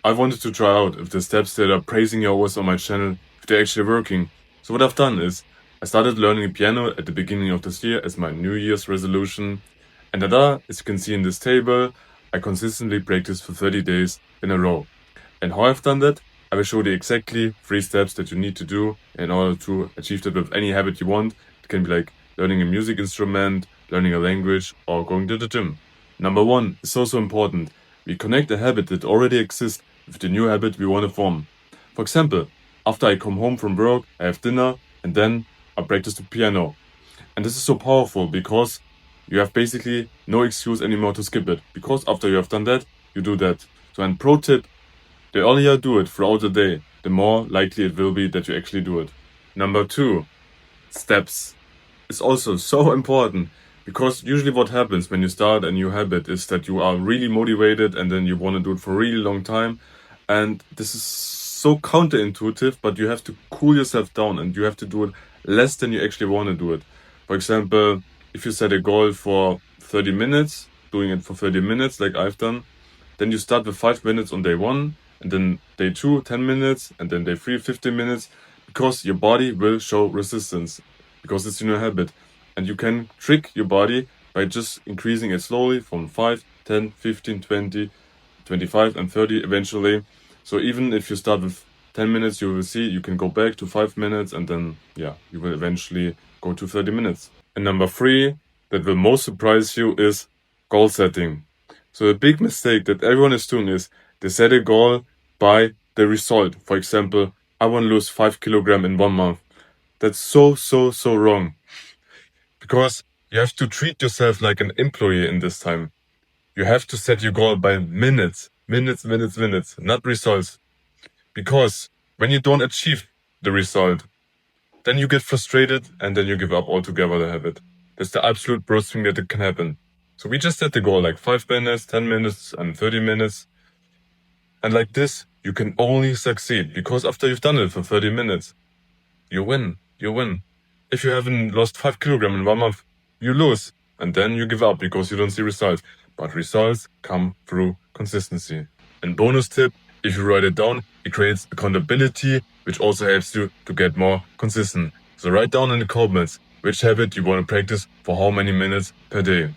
I wanted to try out if the steps that are praising your voice on my channel, if they're actually working. So what I've done is, I started learning piano at the beginning of this year as my New Year's resolution. And as you can see in this table, I consistently practice for 30 days in a row. And how I've done that, I will show you exactly 3 steps that you need to do in order to achieve that with any habit you want. It can be like learning a music instrument, learning a language, or going to the gym. Number 1 is so important. We connect a habit that already exists with the new habit we want to form. For example, after I come home from work, I have dinner, and then I practice the piano. And this is so powerful because you have basically no excuse anymore to skip it. Because after you have done that, you do that. So, and pro tip, the earlier you do it throughout the day, the more likely it will be that you actually do it. Number 2, steps. It's also so important because usually what happens when you start a new habit is that you are really motivated and then you want to do it for a really long time. And this is so counterintuitive, but you have to cool yourself down and you have to do it less than you actually want to do it. For example, if you set a goal for 30 minutes, doing it for 30 minutes like I've done, then you start with 5 minutes on day 1, and then day 2, 10 minutes, and then day 3, 15 minutes, because your body will show resistance, because it's in your habit. And you can trick your body by just increasing it slowly from 5, 10, 15, 20, 25, and 30 eventually. So even if you start with 10 minutes, you will see you can go back to 5 minutes, and then, yeah, you will eventually go to 30 minutes. And number 3, that will most surprise you, is goal setting. So a big mistake that everyone is doing is they set a goal by the result. For example, I want to lose 5 kilograms in 1 month. That's so wrong. Because you have to treat yourself like an employee in this time. You have to set your goal by minutes, not results. Because when you don't achieve the result, then you get frustrated and then you give up altogether the habit. That's the absolute worst thing that can happen. So we just set the goal like 5 minutes, 10 minutes, and 30 minutes. And like this, you can only succeed because after you've done it for 30 minutes, you win. If you haven't lost 5 kilograms in 1 month, you lose. And then you give up because you don't see results. But results come through consistency. And bonus tip, if you write it down, it creates accountability, which also helps you to get more consistent. So write down in the comments which habit you want to practice for how many minutes per day.